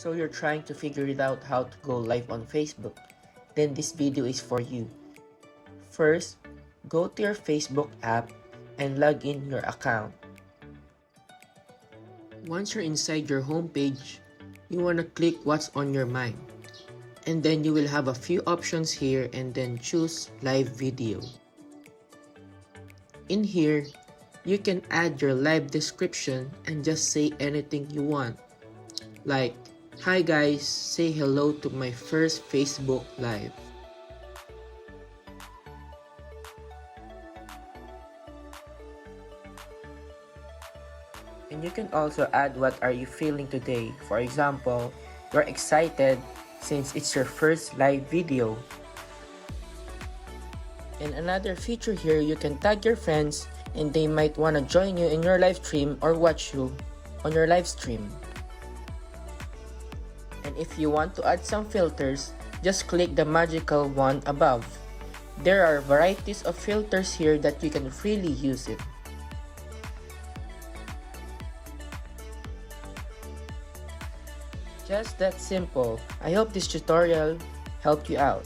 So you're trying to figure it out how to go live on Facebook, then this video is for you. First, go to your Facebook app and log in your account. Once you're inside your homepage, you want to click what's on your mind. And then you will have a few options here and then choose live video. In here, you can add your live description and just say anything you want. Like, "Hi guys, say hello to my first Facebook Live." And you can also add what are you feeling today. For example, you're excited since it's your first live video. And another feature here, you can tag your friends and they might want to join you in your live stream or watch you on your live stream. And if you want to add some filters, just click the magical one above. There are varieties of filters here that you can freely use it. Just that simple. I hope this tutorial helped you out.